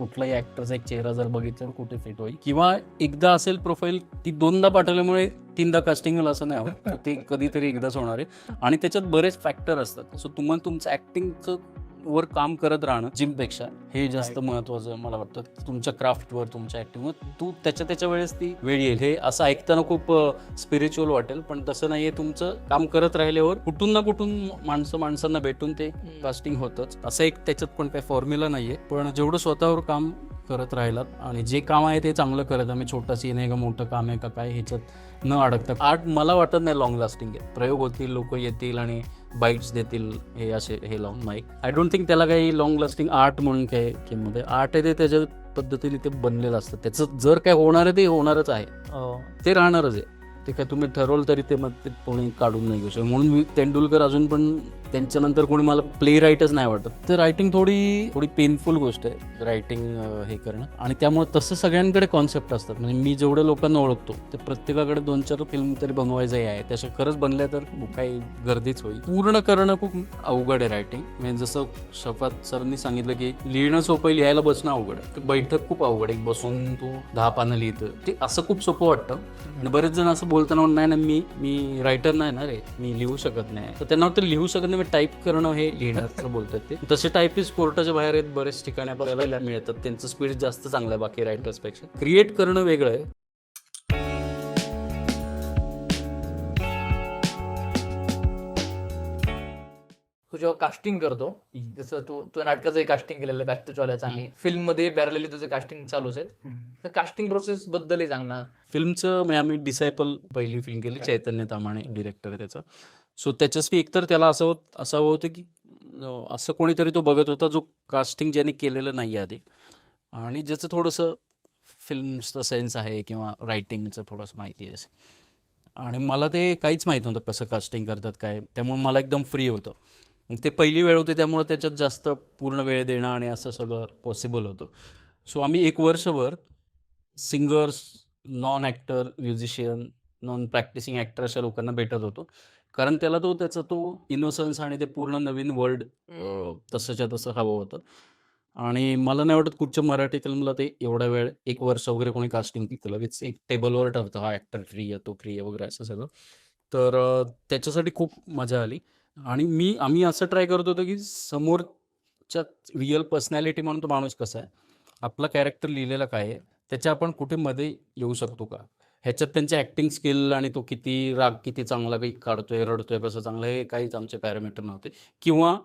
कुठलाही ऍक्टरचा एक चेहरा जर बघितला तर कुठे फिट होईल, किंवा एकदा असेल प्रोफाईल ती दोनदा पाठवल्यामुळे तीनदा कास्टिंग होईल असं नाही हवं. ते कधीतरी एकदाच होणार आहे आणि त्याच्यात बरेच फॅक्टर असतात. सो तुम्हाला तुमचं ऍक्टिंगचं वर काम करत राहणं जिमपेक्षा हे जास्त महत्वाचं मला वाटतं. तुमच्या क्राफ्टवर, तुमच्या ऍक्टिंगवर तू त्याच्या वेळेस ती वेळ येईल. हे असं ऐकताना खूप स्पिरिच्युअल वाटेल, पण तसं नाहीये. तुमचं काम करत राहिल्यावर कुठून ना कुठून माणसांना भेटून ते कास्टिंग होतंच. असं एक त्याच्यात पण काही फॉर्म्युला नाहीये, पण जेवढं स्वतःवर काम करत राहिलात आणि जे काम आहे ते चांगलं करत, आम्ही छोटा सीन आहे का मोठं काम आहे का काय ह्याच्यात न अडकता, आर्ट मला वाटत नाही लॉंग लास्टिंग आहे. प्रयोग होतील, लोक येतील आणि बाईट्स देतील, हे असे हे लावून नाही. आय डोंट थिंक त्याला काही लॉंग लास्टिंग आर्ट म्हणून काही किंमत आहे. आर्ट आहे ते त्याच्या पद्धतीने ते बनलेलं असतं. त्याचं जर काय होणार आहे ते होणारच आहे, ते राहणारच आहे. ते काय तुम्ही ठरवलं तरी ते मग ते कोणी काढून नाही घेऊ शकत. म्हणून मी तेंडुलकर अजून पण त्यांच्यानंतर कोणी मला प्ले राईटच नाही वाटत. तर रायटिंग थोडी पेनफुल गोष्ट आहे, रायटिंग हे करणं. आणि त्यामुळे तसं सगळ्यांकडे कॉन्सेप्ट असतात. म्हणजे मी जेवढ्या लोकांना ओळखतो ते प्रत्येकाकडे 2-4 फिल्म तरी बनवायचं आहे. त्याच्या खरंच बनल्या तर काही गर्दीच होईल. पूर्ण करणं खूप अवघड आहे रायटिंग. म्हणजे जसं शफात सरांनी सांगितलं की लिहिणं सोपं, लिहायला बसणं अवघड आहे. बैठक खूप अवघड आहे. बसून तू 10 पानं लिहितं ते असं खूप सोपं वाटतं. आणि बरेच जण असं बोलताना नाही ना, मी रायटर नाही ना रे, मी लिहू शकत नाही. तर त्यांना वाटतं लिहू शकत नाही, मी टाईप करणं हे लिहिणं बोलतात ते. तसे टाईपिस्ट कोर्टाच्या बाहेर आहेत, बरेच ठिकाणी आपल्याला मिळतात. त्यांचं स्पीड जास्त चांगलं आहे बाकी रायटर्सपेक्षा. क्रिएट करणं वेगळं आहे. तू जेव्हा कास्टिंग करतो, जसं तू नाटकाचं कास्टिंग केलेलं कास्टवाल्याचं आणि फिल्म मध्ये पॅरलली तुझं कास्टिंग चालूच आहे, तर कास्टिंग प्रोसेस बद्दलही सांगणार. फिल्मचं म्हणजे आम्ही डिसायपल पहिली फिल्म केली, चैतन्य तामाणे डिरेक्टर आहे त्याचा. सो त्याच्यासाठी एकतर त्याला असावं होतं की असं कोणीतरी तो बघत होता जो कास्टिंग ज्याने केलेलं नाही आधी आणि ज्याचं थोडंसं फिल्मचं सेन्स आहे किंवा रायटिंगचं थोडंसं माहिती आहे. आणि मला ते काहीच माहीत नव्हतं कसं कास्टिंग करतात काय, त्यामुळे मला एकदम फ्री होतं. मग ते पहिली वेळ होती त्यामुळे त्याच्यात जास्त पूर्ण वेळ देणं आणि असं सगळं पॉसिबल होतं. सो आम्ही 1 वर्षभर singers, non actor, musician, non practising actor अशा लोकांना भेटत होतो. कारण त्याला त्याचा इनोसन्स आणि ते पूर्ण नवीन वर्ल्ड तसंच्या तसं हवं होतं. आणि मला नाही वाटत कुठच्या मराठी फिल्मला ते एवढा वेळ 1 वर्ष वगैरे कोणी कास्टिंग केलं. लगेच एक टेबलवर ठरतं, हा ॲक्टर फ्री आहे, तो फ्री आहे वगैरे असं सगळं. तर त्याच्यासाठी खूप मजा आली. आणि आम्ही असं ट्राय करत होतो की समोरच्या रिअल पर्सनॅलिटी म्हणून तो माणूस कसा आहे, आपला कॅरेक्टर लिहिलेला काय आहे, त्याच्या आपण कुठे मध्ये येऊ शकतो का, ह्याच्यात त्यांचे ॲक्टिंग स्किल आणि तो किती राग किती चांगला काही काढतोय, रडतोय कसं चांगलं, हे काहीच आमचे पॅरामीटर नव्हते. किंवा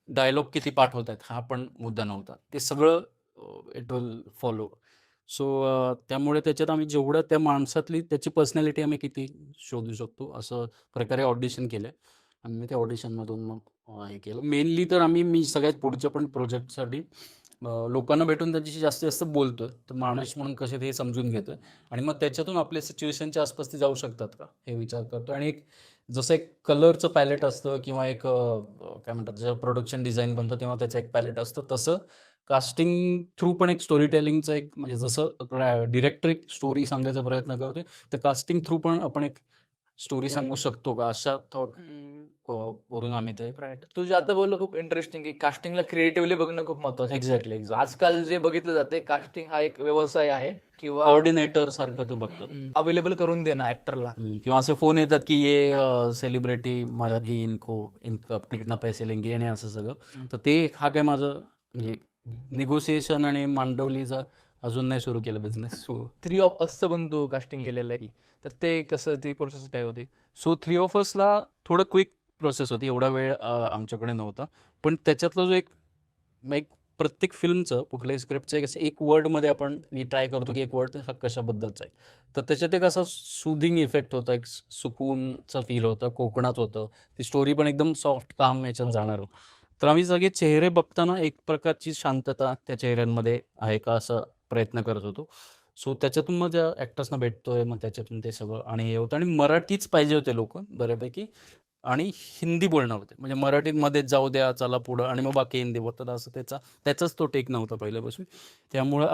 डायलॉग किती पाठ आहेत हा पण मुद्दा नव्हता. ते सगळं इट विल फॉलो. सो त्यामुळे त्याच्यात आम्ही जेवढं त्या माणसातली त्याची पर्सनॅलिटी आम्ही किती शोधू शकतो असं प्रकारे ऑडिशन केलं. आणि मी त्या ऑडिशनमधून मग हे केलं. मेनली तर मी सगळ्यात पुढच्या पण प्रोजेक्टसाठी लोकांना भेटून त्यांच्याशी जास्तीत जास्त बोलतोय, तर माणूस म्हणून कसे ते समजून घेतोय आणि मग त्याच्यातून आपल्या सिच्युएशनच्या आसपास ते जाऊ शकतात का हे विचार करतो. आणि जसं एक कलरचं पॅलेट असतं किंवा एक काय म्हणतात, जेव्हा प्रोडक्शन डिझाईन बनतं तेव्हा त्याचं एक पॅलेट असतं, तसं कास्टिंग थ्रू पण एक स्टोरी टेलिंगचं एक, म्हणजे जसं डिरेक्टर एक स्टोरी सांगण्याचा प्रयत्न करतोय, तर कास्टिंग थ्रू पण आपण एक स्टोरी सांगू शकतो का, अशा थॉट वरून आम्ही ते तुझं आता बोललं खूप इंटरेस्टिंग की कास्टिंगला क्रिएटिव्हली बघणं खूप महत्वाचं आहे. एक्झॅक्टली आजकाल जे बघितलं जाते, कास्टिंग हा एक व्यवसाय आहे किंवा ऑर्डिनेटर सारखं तू बघतो. अवेलेबल करून देणं ऍक्टरला. किंवा असे फोन येतात की ये सेलिब्रिटी मराठी इनका कितना पैसे लेंगे आणि असं सगळं. तर ते हा काय माझं म्हणजे निगोसिएशन आणि मांडवलीचा अजून नाही सुरू केलं बिझनेस. सो 3 ऑफ असचं पण तू कास्टिंग केलेलं आहे, तर ते कसं, ती प्रोसेस काय होती? 3 ऑफ असला थोडं क्विक प्रोसेस होती, एवढा वेळ आमच्याकडे नव्हता. पण त्याच्यातला जो एक प्रत्येक फिल्मचं कुठल्याही स्क्रिप्टचं एक वर्डमध्ये आपण ट्राय करतो की एक वर्ड हा कशाबद्दलचा आहे. तर त्याच्यात एक असा सुदिंग इफेक्ट होता, एक सुकूनचा फील होता, कोकणात होतं. ती स्टोरी पण एकदम सॉफ्ट काम याच्यात जाणार. तर आम्ही सगळे चेहरे बघताना एक प्रकारची शांतता त्या चेहऱ्यांमध्ये आहे का असा प्रयत्न करत होतो. सो त्याच्यातून मग त्या ॲक्टर्सना भेटतोय, मग त्याच्यातून ते सगळं आणि हे होतं. आणि मराठीच पाहिजे होते लोक बऱ्यापैकी, आणि हिंदी बोलणं होते. म्हणजे मराठीमध्येच जाऊ द्या, चला पुढं, आणि मग बाकी हिंदी बोलतात, असं त्याचाच तो टेक नव्हता पहिल्यापासून. त्यामुळं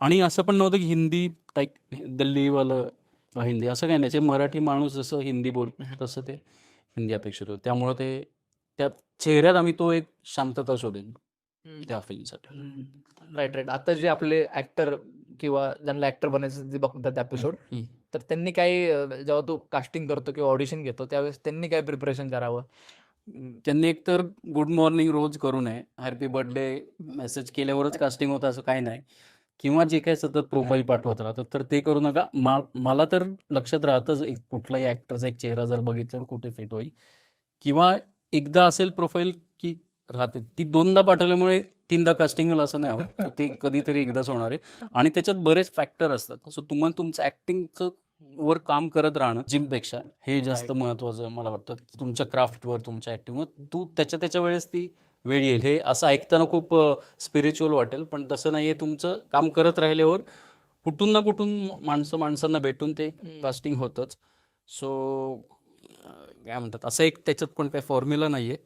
आणि असं पण नव्हतं की हिंदी टाईप दिल्लीवालं हिंदी, असं काही नाही. जे मराठी माणूस जसं हिंदी बोलतो तसं ते हिंदी अपेक्षित होतं. त्यामुळं त्या चेहऱ्यात आम्ही तो एक शांतता शोधेन. त्या फिल्मसाठी. राईट. आता जे आपले ऍक्टर किंवा ज्यांना ऍक्टर बनायचं जे बघतात एपिसोड, तर त्यांनी काय जेव्हा तू कास्टिंग करतो किंवा ऑडिशन घेतो त्यावेळेस त्यांनी काय प्रिपरेशन करावं? त्यांनी एकतर गुड मॉर्निंग रोज करू नये, हॅपी बर्थडे मेसेज केल्यावरच कास्टिंग होतं असं काही नाही, किंवा जे काही सतत प्रोफाईल पाठवत राहतात तर ते करू नका. मला तर लक्षात राहतच एक कुठलाही ॲक्टरचा एक चेहरा जर बघितला तर कुठे फिट होईल, किंवा एकदा असेल प्रोफाईल की राहते ती 2दा पाठवल्यामुळे 3दा कास्टिंग होईल असं नाही होत. तर ते कधीतरी एकदाच होणार आहे, आणि त्याच्यात बरेच फॅक्टर असतात. सो तुम्हाला तुमचं ॲक्टिंगचं वर काम करत राहणं जिमपेक्षा हे जास्त महत्त्वाचं मला वाटतं. तुमच्या क्राफ्टवर, तुमच्या ॲक्टिंगवर तू त्याच्या वेळेस ती वेळ येईल. हे असं ऐकताना खूप स्पिरिच्युअल वाटेल, पण तसं नाही आहे. तुमचं काम करत राहिल्यावर कुठून ना कुठून माणसांना भेटून ते कास्टिंग होतंच. सो काय म्हणतात, असं एक त्याच्यात पण काही फॉर्म्युला नाही आहे,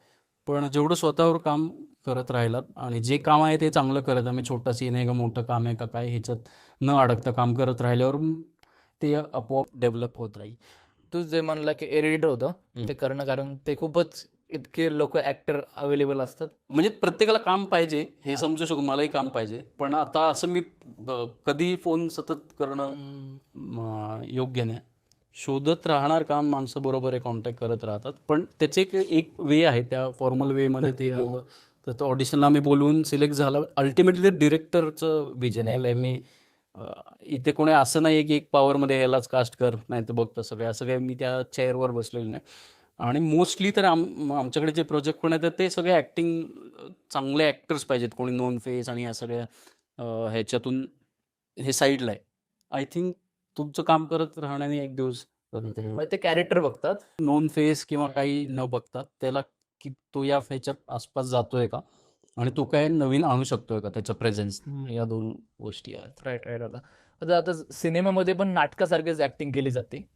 पण जेवढं स्वतःवर काम करत राहिलात आणि जे काम आहे ते चांगलं करत, आम्ही छोटा सीन आहे का मोठं काम आहे का काय ह्याच्यात न अडकता काम करत राहिल्यावर ते आपोआप डेव्हलप होत राहील. तू जे म्हणला की एडिटर होतं ते करणं, कारण ते खूपच इतके लोक ऍक्टर अवेलेबल असतात. म्हणजे प्रत्येकाला काम पाहिजे हे समजू शकतो, मलाही काम पाहिजे, पण आता असं मी कधी फोन सतत करणं योग्य नाही. शोधत राहणार काम, माणसं बरोबर आहे, कॉन्टॅक्ट करत राहतात, पण त्याचे एक वे आहे, त्या फॉर्मल वेमध्ये ते हवं. तर तो ऑडिशनला आम्ही बोलवून सिलेक्ट झाला. अल्टिमेटली डिरेक्टरचं विजन आहे. मी इथे कोणी असं नाही आहे की एक पॉवरमध्ये यालाच कास्ट कर नाही तर बघतं सगळे, असं काही मी त्या चेअरवर बसलेलं नाही. आणि मोस्टली तर आमच्याकडे जे प्रोजेक्ट पण येतात ते सगळे ॲक्टिंग चांगले ॲक्टर्स पाहिजेत, कोणी नोन फेस आणि या सगळ्या ह्याच्यातून हे साईडला आहे. आय थिंक तुमचं काम करत राहण्याने एक दिवस म्हणजे ते कॅरेक्टर बघतात. नोन फेस किंवा काही न बघतात त्याला, की तो या ह्याच्यात आसपास जातोय का आणि तो काय नवीन आणू शकतोय का, त्याचं प्रेझेन्स. या 2 गोष्टी आहेत. राईट. आता सिनेमामध्ये पण नाटकासारखीच ऍक्टिंग केली जाते.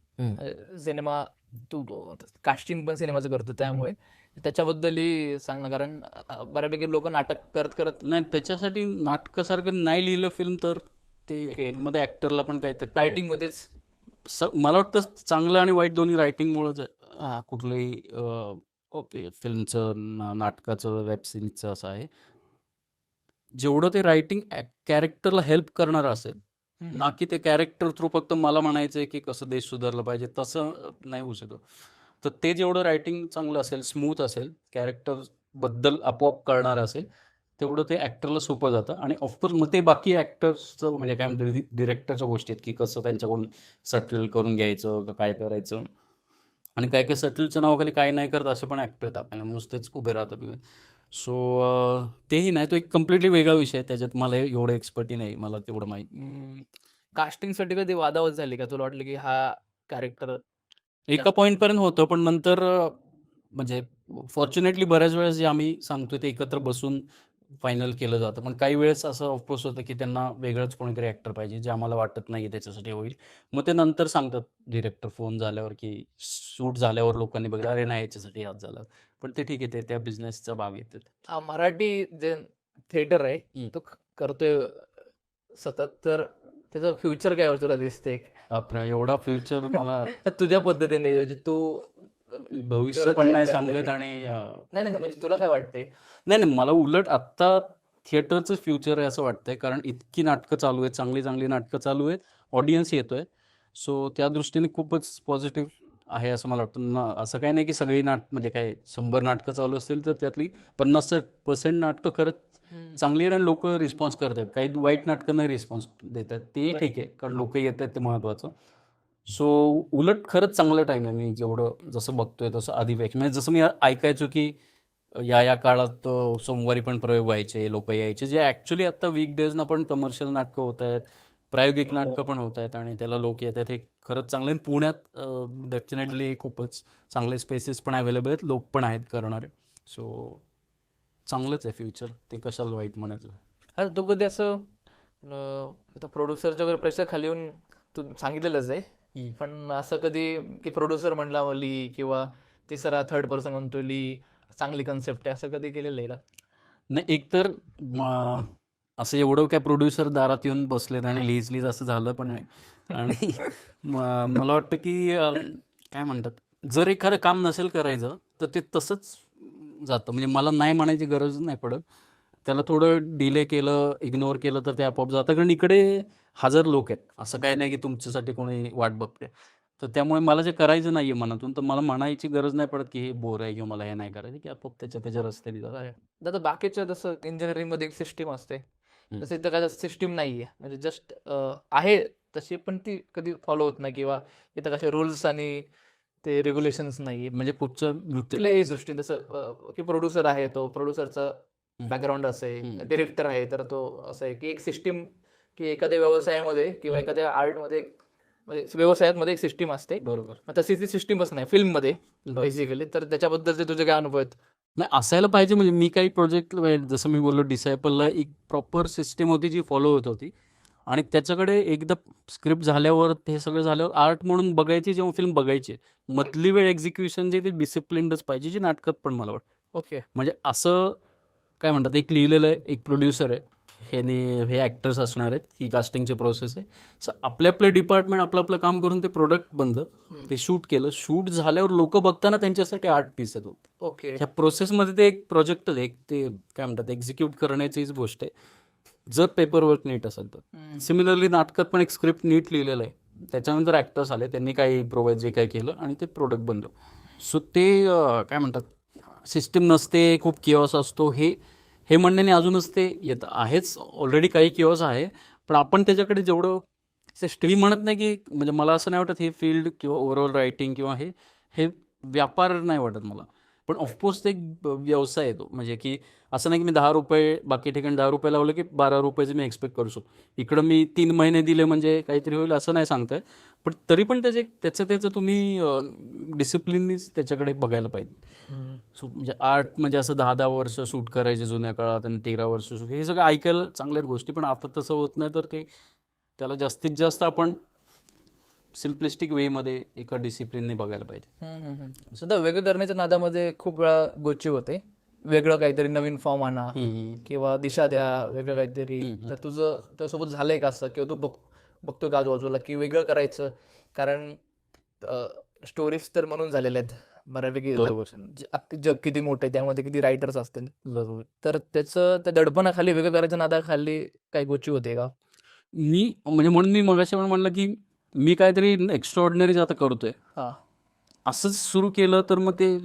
सिनेमा तू कास्टिंग पण सिनेमाचं करतो, त्यामुळे त्याच्याबद्दलही सांग ना, कारण बऱ्यापैकी लोक नाटक करत करत नाही, त्याच्यासाठी नाटकासारखं नाही लिहिलं फिल्म तर ते मध्ये ॲक्टरला पण काहीतरी रायटिंग मध्येच मला वाटतं चांगलं आणि वाईट दोन्ही रायटिंगमुळंच आहे. कुठलंही फिल्मचं, नाटकाचं, वेब सिरीजचं असं आहे. जेवढं ते रायटिंग कॅरेक्टरला हेल्प करणार असेल, ना की ते कॅरेक्टर थ्रू फक्त मला म्हणायचं आहे की कसं देश सुधारलं पाहिजे, तसं नाही होऊ शकत. तर ते जेवढं रायटिंग चांगलं असेल, स्मूथ असेल, कॅरेक्टरबद्दल आपोआप कळणार असेल, तेवढं ते ॲक्टरला सोपं जातं. आणि ऑफकोर्स मग ते बाकी ॲक्टर्सचं म्हणजे काय म्हणतात डिरेक्टरच्या गोष्टी आहेत की कसं त्यांच्याकडून सटल करून घ्यायचं का काय करायचं. आणि काय काय सटलच्या नावाखाली काय नाही करत असे पण ॲक्टर आहेत आपल्याला, नुसतेच उभे राहतात. सो तेही नाही, तो एक कम्प्लिटली वेगळा विषय आहे, त्याच्यात मला एवढं एक्सपर्टी नाही, मला तेवढं माहिती. कास्टिंगसाठी कधी वादावाद झाली का? तुला वाटलं की हा कॅरेक्टर एका पॉईंटपर्यंत होतं, पण नंतर म्हणजे फॉर्च्युनेटली बऱ्याच वेळेस जे आम्ही सांगतोय ते एकत्र बसून फायनल केलं जातं. पण काही वेळेस असं ऑफकोर्स होतं की त्यांना वेगळंच कोणीतरी ॲक्टर पाहिजे, जे आम्हाला वाटत नाही त्याच्यासाठी होईल. मग ते नंतर सांगतात डिरेक्टर फोन झाल्यावर की शूट झाल्यावर लोकांनी बघितलं, अरे नाही याच्यासाठी हात झाला. पण ते ठीक आहे, ते त्या बिझनेसचा भाग येतात. मराठी जे थिएटर आहे तो करतोय सतत, तर त्याचं फ्युचर काय तुला दिसते एवढा फ्युचर मला तुझ्या पद्धतीने? म्हणजे तू भविष्य पण नाही सांगत आणि नाही म्हणजे तुला काय वाटतंय? नाही, मला उलट आत्ता थिएटरचं फ्युचर आहे असं वाटतंय, कारण इतकी नाटकं चालू आहेत, चांगली चांगली नाटकं चालू आहेत, ऑडियन्स येतोय. सो त्या दृष्टीने खूपच पॉझिटिव्ह आहे असं मला वाटतं ना. असं काही नाही की सगळी म्हणजे काय 100 नाटकं चालू असतील तर त्यातली 50% नाटकं खरंच चांगली आहेत आणि लोक रिस्पॉन्स करतात. काही वाईट नाटकं नाही रिस्पॉन्स देतात, ते ठीक आहे, कारण लोक येत आहेत ते महत्त्वाचं. सो उलट खरंच चांगलं टाईम आहे. मी जेवढं जसं बघतोय तसं आधीपेक्षा, म्हणजे जसं मी ऐकायचो की या काळात सोमवारी पण प्रयोग व्हायचे, लोक यायचे, जे ॲक्च्युली आता वीकडेजना पण कमर्शियल नाटकं होत आहेत, प्रायोगिक नाटकं पण होत आहेत आणि त्याला लोक येत आहेत. हे खरंच चांगलं आहे. पुण्यात डेफिनेटली खूपच चांगले स्पेसेस पण अवेलेबल आहेत, लोक पण आहेत करणारे. सो चांगलंच आहे फ्युचर, ते कशाला वाईट म्हणायचं. अरे तू कधी असं प्रोड्युसरच्या वगैरे प्रेशर खाली येऊन तू सांगितलेलंच आहे, पण असं कधी की प्रोड्युसर म्हणला ली किंवा तिसरा थर्ड पर्सन म्हणतो ली चांगली कन्सेप्ट आहे, असं कधी केलेलं आहे का? नाही, एकतर असं एवढं काय प्रोड्युसर दारात येऊन बसलेत आणि लीज असं झालं पण नाही. आणि मला वाटतं की काय म्हणतात, जर एखादं काम नसेल करायचं तर ते तसंच जातं. म्हणजे मला नाही म्हणायची गरज नाही पडत. त्याला थोडं डिले केलं, इग्नोर केलं तर ते आपोआप जातं. कारण इकडे हजर लोक आहेत. असं काही नाही की तुमच्यासाठी कोणी वाट बघते. तर त्यामुळे मला जे करायचं नाहीये मनातून, तर मला म्हणायची गरज नाही पडत की हे बोर आहे किंवा मला हे नाही करायचं, की आपोआप त्याच्या रस्त्याने जातं. आता बाकीच्या जसं इंजिनिअरिंग मध्ये एक सिस्टीम असते, तसं इथं काय सिस्टीम नाहीये. म्हणजे जस्ट आहे तशी, पण ती कधी फॉलो होत नाही, किंवा इथं कसे रूल्स आणि ते रेग्युलेशन्स नाहीये. म्हणजे पुढचं नृत्य कुठल्याही दृष्टीने जसं की प्रोड्युसर आहे, तो प्रोड्युसरचा बॅकग्राऊंड असेल, हम्म. डिरेक्टर आहे तर तो असं आहे की एक सिस्टीम, की एखाद्या व्यवसायामध्ये किंवा एखाद्या आर्टमध्ये म्हणजे व्यवसायामध्ये एक सिस्टीम असते. बरोबर. मग तशी ती सिस्टीमच नाही फिल्ममध्ये बेसिकली. तर त्याच्याबद्दलचे तुझे काय अनुभव आहेत? नाही असायला पाहिजे. म्हणजे मी काही प्रोजेक्ट जसं मी बोललो डिसायपलला एक प्रॉपर सिस्टम होती जी फॉलो होत होती आणि त्याच्याकडे एकदा स्क्रिप्ट झाल्यावर ते सगळं झाल्यावर आर्ट म्हणून बघायची, जेव्हा फिल्म बघायची मधली वेळ एक्झिक्युशन जे ते डिसिप्लिनच पाहिजे, जे नाटकात पण मला वाटतं. ओके. म्हणजे असं काय म्हणतात, एक लिहिलेलं आहे, एक प्रोड्युसर आहे, हे ॲक्टर्स असणार आहेत, ही कास्टिंगची प्रोसेस आहे. सो आपले आपले डिपार्टमेंट आपलं आपलं काम करून ते प्रोडक्ट बनलं, ते शूट केलं. शूट झाल्यावर लोक बघताना त्यांच्यासाठी आर्ट पीस येतो. ओके. ह्या प्रोसेसमध्ये ते एक प्रोजेक्ट एक ते काय म्हणतात एक्झिक्यूट करण्याचीच गोष्ट आहे, जर पेपरवर्क नीट असेल तर. सिमिलरली नाटकात पण एक स्क्रिप्ट नीट लिहिलेलं आहे, त्याच्यानंतर ॲक्टर्स आले, त्यांनी काही प्रोव्हाइड जे काही केलं आणि ते प्रोडक्ट बनलं. सो ते काय म्हणतात, सिस्टीम नसते, खूप किओस असतो, हे म्हणण्याने अजूनच ते येतं आहेच. ऑलरेडी काही किओस आहे, पण आपण त्याच्याकडे जेवढं सिस्टम, मी म्हणत नाही की म्हणजे मला असं नाही वाटत हे फील्ड किंवा ओव्हरऑल रायटिंग किंवा हे व्यापार नाही वाटत मला. पण ऑफकोर्स ते एक व्यवसाय येतो. म्हणजे की असं नाही की मी 10 रुपये बाकी ठिकाणी 10 रुपये लावले की 12 रुपयाचे मी एक्सपेक्ट करू शकतो. इकडं मी 3 महिने दिले म्हणजे काहीतरी होईल असं नाही सांगताय. पण तरी पण त्याचं तुम्ही डिसिप्लिननीच त्याच्याकडे बघायला पाहिजे. सो म्हणजे आर्ट म्हणजे असं 10-10 वर्ष शूट करायचे जुन्या काळात आणि 13 वर्ष शूट, हे सगळं ऐकायला चांगल्याच गोष्टी, पण आता तसं होत नाही. तर ते त्याला जास्तीत जास्त आपण सिम्प्लिस्टिक वेमध्ये एका डिसिप्लिनने बघायला पाहिजे. सुद्धा वेगळं करण्याच्या नादामध्ये खूप वेळा गोची होते. वेगळं काहीतरी नवीन फॉर्म आणा किंवा दिशा द्या वेगळं काहीतरी. तर तुझं त्यासोबत झालंय का असं, किंवा तू बघतो का आजूबाजूला की वेगळं करायचं? कारण स्टोरीज तर म्हणून झालेल्या आहेत बऱ्यापैकी. जग किती मोठं आहे, त्यामध्ये किती रायटर्स असतील. बरोबर. तर त्याचं त्या दडपणाखाली, वेगळं करायच्या नादाखाली काही गोची होते का? मी म्हणजे म्हणून मी मगाशी पण म्हणलं की मी काहीतरी एक्स्ट्राऑर्डिनरीज आता करतोय, हां. असंच सुरू केलं तर मग ते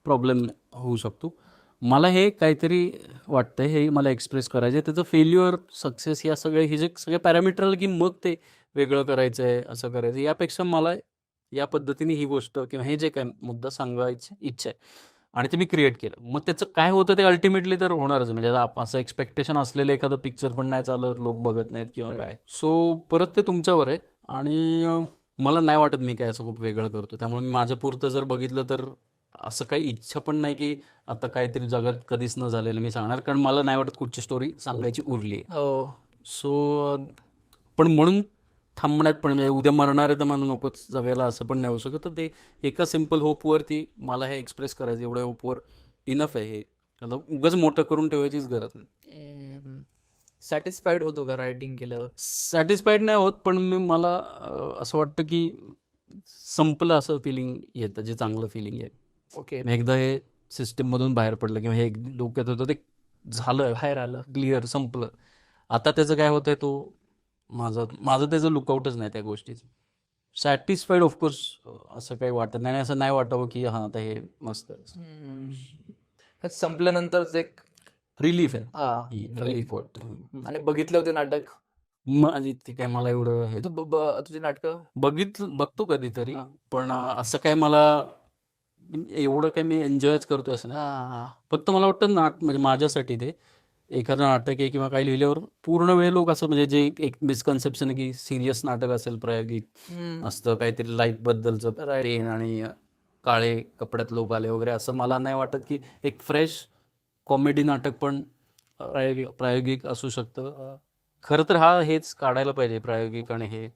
प्रॉब्लेम होऊ शकतो. मला हे काहीतरी वाटतं, हे मला एक्सप्रेस करायचं आहे. त्याचं फेल्युअर सक्सेस या हे जे सगळे पॅरामीटर की मग ते वेगळं करायचं आहे, असं करायचं, यापेक्षा मला या पद्धतीने ही गोष्ट किंवा हे जे काय मुद्दा सांगायची इच्छा आहे आणि ते मी क्रिएट केलं. मग त्याचं काय होतं ते अल्टिमेटली तर होणारच. म्हणजे आता असं एक्सपेक्टेशन असलेलं एखादं पिक्चर पण नाही चालत, लोक बघत नाहीत किंवा काय. सो परत ते तुमच्यावर आहे. आणि मला नाही वाटत मी काय असं खूप वेगळं करतो. त्यामुळे मी माझ्या पुरतं जर बघितलं तर असं काही इच्छा पण नाही की आता काहीतरी जगात कधीच न झालेलं मी सांगणार, कारण मला नाही वाटत कुठची स्टोरी सांगायची उरली आहे. हो. सो पण म्हणून थांबण्यात पण म्हणजे उद्या मरणार आहे तर मला नकोच जगायला असं पण नाही होऊ शकत. तर ते एका सिम्पल होपवरती मला हे एक्सप्रेस करायचं, एवढ्या होपवर इनफ आहे. हे त्याला उगाच मोठं करून ठेवायचीच गरज नाही. सॅटिस्फाईड होतो का रायटिंग केल्यावर? सॅटिस्फाईड नाही होत, पण मला असं वाटतं की संपलं असं फिलिंग येतं, जे चांगलं फिलिंग आहे. ओके. एकदा हे सिस्टीममधून बाहेर पडलं किंवा हे डोक्यात होतं ते झालं, बाहेर आलं. क्लिअर, संपलं. आता त्याचं काय होतंय, तो माझं त्याचं लुकआउटच नाही त्या गोष्टीचं. सॅटिस्फाईड ऑफकोर्स असं काही वाटत नाही. आणि असं नाही वाटावं की हां आता हे मस्त हे संपल्यानंतर एक रिलीफ आहे. हा. रिलीफ वाटतं. आणि बघितलं होते नाटक? माझी ते काय मला एवढं हे तू तुझी नाटकं बघतो कधीतरी, हा. पण असं काय मला एवढं काय मी एन्जॉयच करतोय असं नाही. हा. फक्त मला वाटतं म्हणजे माझ्यासाठी ते एखादं नाटक आहे किंवा काही लिहिल्यावर पूर्ण वेळ लोक असं म्हणजे जे एक मिसकन्सेप्शन आहे की सिरियस नाटक असेल, प्रायोगिक असतं, काहीतरी लाईफबद्दलचं ट्रेन आणि काळे कपड्यात लोक आले वगैरे, असं मला नाही वाटत. की एक फ्रेश कॉमेडी नाटक पण प्रायोगिक असू शकतं. खरं तर हेच काढायला पाहिजे, प्रायोगिक आणि हे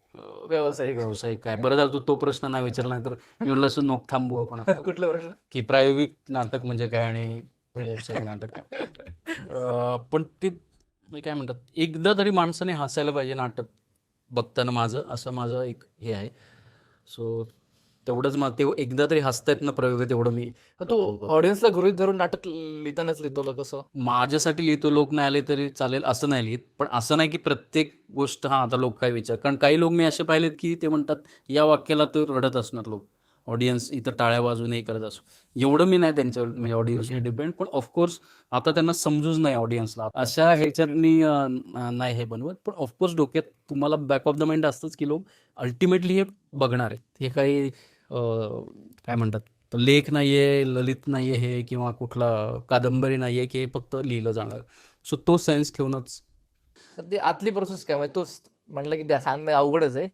व्यावसायिक काय. बरं झालं तू तो प्रश्न नाही विचारला, नाही तर मी म्हणलं असं नोक थांबू आपण कुठला प्रश्न? की प्रायोगिक नाटक म्हणजे काय आणि व्यावसायिक नाटक काय. पण ते काय म्हणतात, एकदा तरी माणसाने हसायला पाहिजे नाटक बघताना, माझं एक हे आहे. सो तेवढंच मग ते एकदा तरी हसतायत ना प्रयोग तेवढं मी तू ऑडियन्सला गृहीत धरून नाटक लिहितानाच लिहितो कसं? माझ्यासाठी लिहितो, लोक नाही आले तरी चालेल असं नाही लिहित. पण असं नाही की प्रत्येक गोष्ट आता लोक काय विचार, कारण काही लोक मी असे पाहिलेत की ते म्हणतात या वाक्याला तर रडत असणार लोक, ऑडियन्स इथं टाळ्या वाजून हे करत असो. एवढं मी नाही त्यांच्यावर म्हणजे ऑडियन्सवर डिपेंड, पण ऑफकोर्स आता त्यांना समजूच नाही ऑडियन्सला अशा ह्याच्यातनी नाही हे बनवत. पण ऑफकोर्स डोक्यात तुम्हाला बॅक ऑफ द माइंड असतंच की लोक अल्टिमेटली हे बघणार आहेत. हे काही काय म्हणतात, तर लेख नाहीये, ललित नाहीये हे, किंवा कुठला कादंबरी नाहीये की हे फक्त लिहिलं जाणार. सो तो सेन्स ठेवूनच. तर ते आतली प्रोसेस काय म्हणजे तूच म्हणलं की सांगणं अवघडच आहे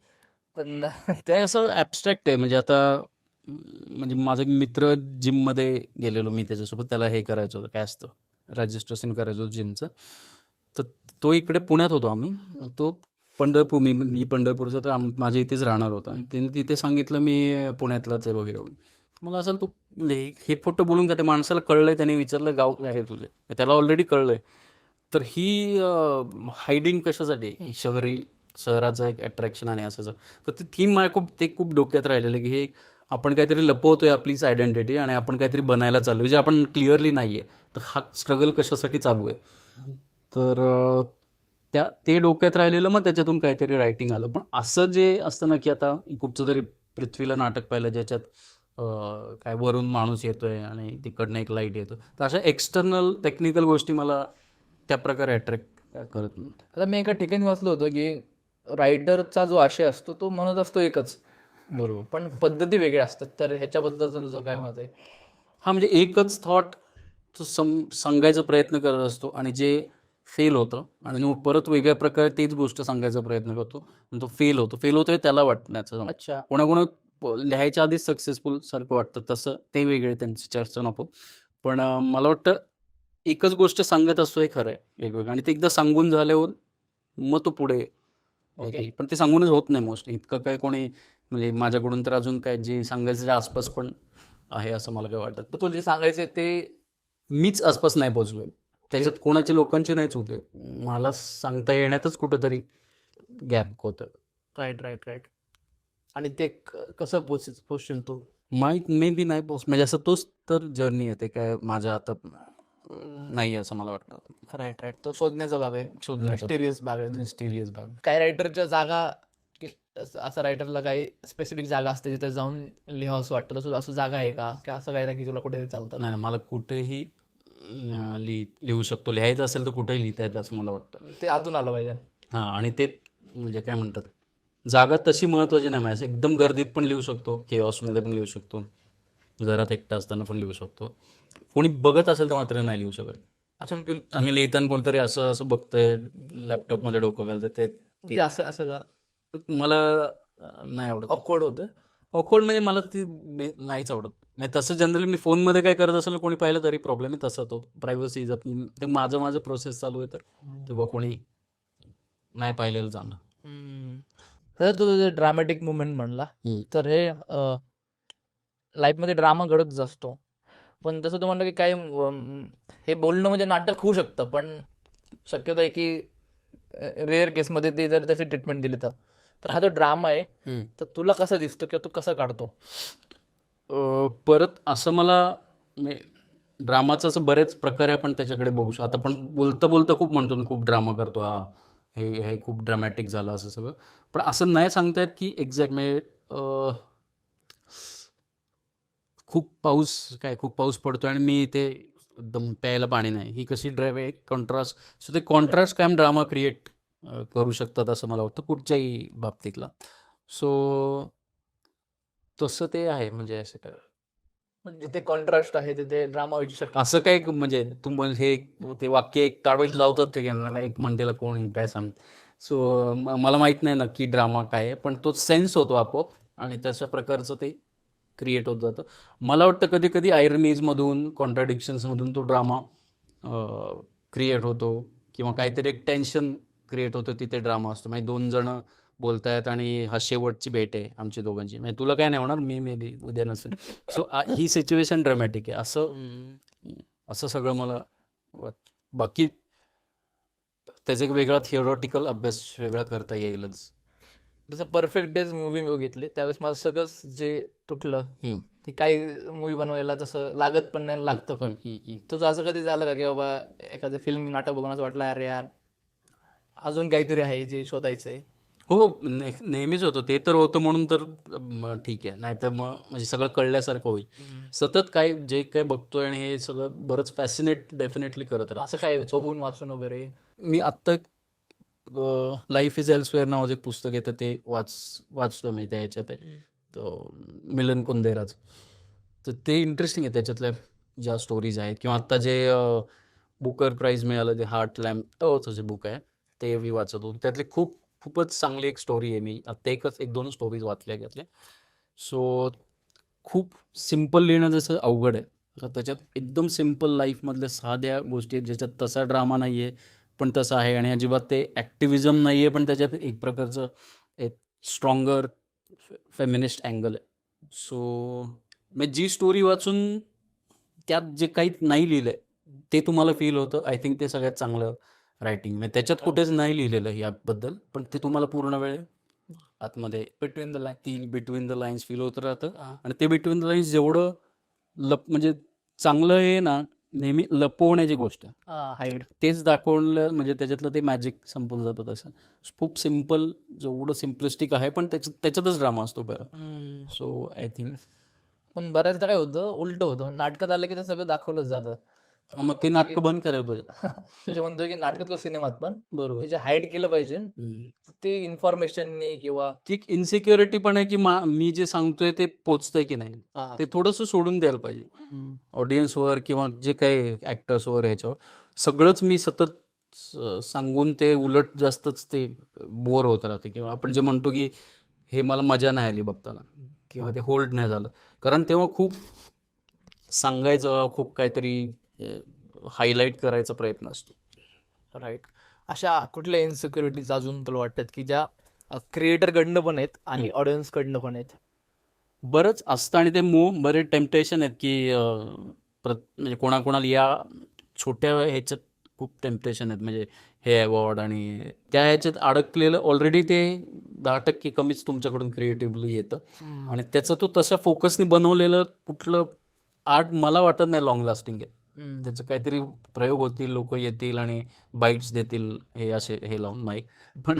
पण ते असं ॲबस्ट्रॅक्ट आहे. म्हणजे आता म्हणजे माझा एक मित्र जिममध्ये गेलेलो मी त्याच्यासोबत, त्याला हे करायचं होतं, काय असतं रजिस्ट्रेशन करायचं होतं जिमचं. तर तो इकडे पुण्यात होतो आम्ही, तो पंढरपूर, मी पंढरपूरचा, तर माझ्या इथेच राहणार होता. आणि त्याने तिथे सांगितलं मी पुण्यातलाच आहे वगैरे वगैरे. मला असं तू हे फोटो बोलून का, त्या माणसाला कळलंय, त्याने विचारलं गाव काय आहे तुझे, त्याला ऑलरेडी कळलंय. तर ही हायडिंग कशासाठी, ही शहराचं एक अट्रॅक्शन आणि असं. तर ते थीम माझ्या खूप डोक्यात राहिलेलं की हे आपण काहीतरी लपवतोय आपलीच आयडेंटिटी, आणि आपण काहीतरी बनायला चालू आहे जे आपण क्लिअरली नाही आहे. तर हा स्ट्रगल कशासाठी चालू आहे. तर ते डोक्यात राहिलेलं, मग त्याच्यातून काहीतरी रायटिंग आलं. पण असं जे असतं ना की आता कुठचं तरी पृथ्वीला नाटक पाहिलं ज्याच्यात काय वरून माणूस येतोय आणि तिकडनं एक लाईट येतो, तर अशा एक्सटर्नल टेक्निकल गोष्टी मला त्या प्रकारे अट्रॅक्ट करत नाही. आता मी एका ठिकाणी वाचलं होतं की रायटरचा जो आशय असतो तो म्हणत असतो एकच, बरोबर. पण पद्धती वेगळ्या असतात. तर ह्याच्याबद्दल तुझं काय मत आहे? हा म्हणजे एकच थॉट तो सांगायचा प्रयत्न करत असतो, आणि जे फेल होतं आणि मग परत वेगळ्या प्रकारे तेच गोष्ट सांगायचा प्रयत्न करतो, आणि तो फेल होतोय त्याला वाटण्याचं. अच्छा. कोणाकोणा लिहायच्या आधीच सक्सेसफुल सारखं वाटतं, तसं ते वेगळे, त्यांची चर्चा नको. पण मला वाटतं एकच गोष्ट सांगत असतो हे खरं आहे वेगवेगळं, आणि ते एकदा सांगून झाल्यावर मग तो पुढे ओके. पण ते सांगूनच होत नाही मोस्टली. इतकं काय कोणी म्हणजे माझ्याकडून तर अजून काय जे सांगायचं आसपास पण आहे असं मला काय वाटत. तर तुला जे सांगायचे ते मीच आसपास नाही पोहोचलोय, त्याच्यात कोणाचे लोकांचे नाहीच होते, मला सांगता येण्यातच कुठंतरी गॅप होतं. राईट. आणि ते कसं पोचशील तू? मे बी नाही पोच, म्हणजे असं तोच तर जर्नी आहे. ते काय माझ्या आता नाही असं मला वाटतं. राईट. तो शोधण्याचा भाग आहे, शोधण्याचा. मिस्टेरियस भाग आहे. मिस्टिरियस भाग. काही रायटरच्या जागा की असं रायटरला काही स्पेसिफिक जागा असते जिथे जाऊन लिहावं असं वाटतं, तसं असं जागा आहे का की असं काय नाही की तुला कुठे चालतं? नाही, मला कुठेही लिहू शकतो. लिहायचं असेल तर कुठेही लिहिता येतं असं मला वाटतं. ते आतून आलं पाहिजे. हां, आणि ते म्हणजे काय म्हणतात, जागा तशी महत्त्वाची नाही माझ्या. एकदम गर्दीत पण लिहू शकतो, केऑसमध्ये पण लिहू शकतो, घरात एकटा असताना पण लिहू शकतो. कोणी बघत असेल तर मात्र नाही लिहू शकत. अच्छा आणि लिहिताना कोणतरी असं असं बघतंय, लॅपटॉपमध्ये डोकं घालतं, ते असं असं का मला नाही आवडत. ऑकवर्ड होतं? ऑकवर्ड म्हणजे मला ती नाहीच आवडत. नाही तसं जनरली मी फोनमध्ये काय करत असेल कोणी पाहिलं तरी प्रॉब्लेम आहे. तसा तो प्रायव्हसी जप, ते माझं प्रोसेस चालू आहे, तर तेव्हा कोणी नाही पाहिलेलं चांगलं. तर तू जे ड्रामॅटिक मुवमेंट म्हणला, तर हे लाईफमध्ये ड्रामा घडतच असतो. पण तसं तू म्हणलं की काही हे बोलणं म्हणजे नाटक होऊ शकतं, पण शक्यतो आहे की रेअर केसमध्ये ते जर त्याची ट्रीटमेंट दिली तर हा जो ड्रामा आहे तर तुला कसं दिसतो किंवा तू कसं काढतो? परत असं मला ड्रामाचं असं बरेच प्रकारे आपण त्याच्याकडे बघू शकतो. आता आपण बोलता खूप म्हणतो ना, खूप ड्रामा करतो हा, हे हे खूप ड्रामॅटिक झालं असं सगळं. पण असं नाही सांगता येत की एक्झॅक्ट म्हणजे खूप पाऊस पडतोय आणि मी इथे एकदम प्यायला पाणी नाही, ही कशी ड्राईव्ह आहे कॉन्ट्रास्ट. सो ते कॉन्ट्रास्ट कायम ड्रामा क्रिएट करू शकतात असं मला वाटतं कुठच्याही बाबतीतला. सो तसं ते आहे, म्हणजे असं काय जिथे कॉन्ट्रास्ट आहे तिथे ड्रामा व्हायची शक्यता. असं काय म्हणजे हे ते वाक्य एक काढून लावतात ते की मला एक म्हणतेला कोण काय सांग. सो मला माहित नाही नक्की ड्रामा काय आहे, पण तो सेन्स होतो आपोआप, आणि तशा प्रकारचं ते क्रिएट होत जातं. मला वाटतं कधी कधी आयरनीजमधून, कॉन्ट्राडिक्शन्समधून तो ड्रामा क्रिएट होतो, किंवा काहीतरी एक टेन्शन क्रिएट होतं, तिथे ड्रामा असतो. म्हणजे दोन जण बोलतायत आणि हा शेवटची भेट आहे आमची दोघांची, म्हणजे तुला काय नाही होणार, मी मे बी उद्या नसेल. सो ही सिच्युएशन ड्रामॅटिक आहे, असं सगळं मला बाकी त्याचा एक वेगळा थिओरॉटिकल अभ्यास वेगळा करता येईलच. जसं परफेक्ट डेज मूवी मी बघितली त्यावेळेस मला सगळंच जे तुटलं ते काही मूवी बनवायला तसं लागत पण नाही, लागतं पण. तुझं असं कधी झालं का की बाबा एखादं फिल्म नाटक बघून असं वाटलं अरे यार अजून काहीतरी आहे जे शोधायचंय? हो, नेहमीच होतं ते, तर होतं म्हणून तर ठीक आहे, नाही तर मग म्हणजे सगळं कळल्यासारखं होईल. सतत काय जे काय बघतोय आणि हे सगळं बरंच फॅसिनेट डेफिनेटली करत राहतं. असं काय झोपून वाचून वगैरे? मी आत्ता लाईफ इज एल्सवेअर नावाचं एक पुस्तक येतं ते वाचतो मी त्या ह्याच्यात आहे. तो मिलन कुंदेराचं. तर ते इंटरेस्टिंग आहे, त्याच्यातल्या ज्या स्टोरीज आहेत किंवा आत्ता जे बुकर प्राईज मिळालं ते हार्ट लॅम्प जे बुक आहे ते मी वाचत होतो. त्यातले खूपच चांगली एक स्टोरी आहे. मी आत्ता एक दोन स्टोरीज वाचल्या त्यातल्या. सो खूप सिम्पल लिहिणं जसं अवघड आहे, तर त्याच्यात एकदम सिम्पल लाईफमधल्या साध्या गोष्टी आहेत ज्याच्यात तसा ड्रामा नाही आहे पण तसं आहे, आणि अजिबात ते ॲक्टिव्हिजम नाही आहे पण त्याच्यात एक प्रकारचं एक स्ट्रॉंगर फेमिनिस्ट अँगल आहे. सो मग जी स्टोरी वाचून त्यात जे काही नाही लिहिलं आहे ते तुम्हाला फील होतं, आय थिंक ते सगळ्यात चांगलं रायटिंग. म्हणजे त्याच्यात कुठेच नाही लिहिलेलं याबद्दल, पण ते तुम्हाला पूर्ण वेळ आतमध्ये बिटवीन द लाईन. ती बिटवीन द लाईन्स फील होत राहतं. आणि ते बिटवीन द लाईन्स जेवढं म्हणजे चांगलं आहे ना, नेहमी लपवण्याची गोष्ट हाईड. तेच दाखवलं म्हणजे त्याच्यातलं ते मॅजिक संपून जातं. तसं खूप सिम्पल, जेवढं सिम्पलिस्टिक आहे पण त्याच्यातच ड्रामा असतो बरं. सो आय थिंक पण बऱ्याचदा काय होतं, उलट होतं, नाटकात आलं की ते सगळं दाखवलंच जातं. मग ते नाटकं बंद करायला पाहिजे. म्हणजे म्हणतोय की नाटकात किंवा सिनेमात पण बरोबर. हे जे हाईड केलं पाहिजे ते इन्फॉर्मेशनने किंवा ती एक इन्सिक्युरिटी पण आहे की मी जे सांगतोय ते पोचतंय की नाही, ते थोडंसं सोडून द्यायला पाहिजे ऑडियन्सवर किंवा जे काही ॲक्टर्सवर ह्याच्यावर. सगळंच मी सतत सांगून ते उलट जास्तच ते बोर होत राहते, किंवा आपण जे म्हणतो की हे मला मजा नाही आली बघताना किंवा ते होल्ड नाही झालं, कारण तेव्हा खूप सांगायचं, खूप काहीतरी हायलाईट करायचा प्रयत्न असतो. राईट. अशा कुठल्या इन्सिक्युरिटीज अजून तुला वाटतात की ज्या क्रिएटरकडनं पण आहेत आणि ऑडियन्सकडनं पण आहेत? बरंच असतं, आणि ते बरे टेम्पटेशन आहेत की म्हणजे कोणाकोणाला या छोट्या ह्याच्यात खूप टेम्पटेशन आहेत, म्हणजे हे अवॉर्ड आणि त्या ह्याच्यात अडकलेलं ऑलरेडी ते 10% कमीच तुमच्याकडून क्रिएटिव्हली येतं. आणि त्याचं तो तशा फोकसने बनवलेलं कुठलं आर्ट मला वाटत नाही लॉंग लास्टिंग आहे. त्याचं काहीतरी प्रयोग होतील, लोक येतील आणि बाईट्स देतील हे असे हे लावून माईक, पण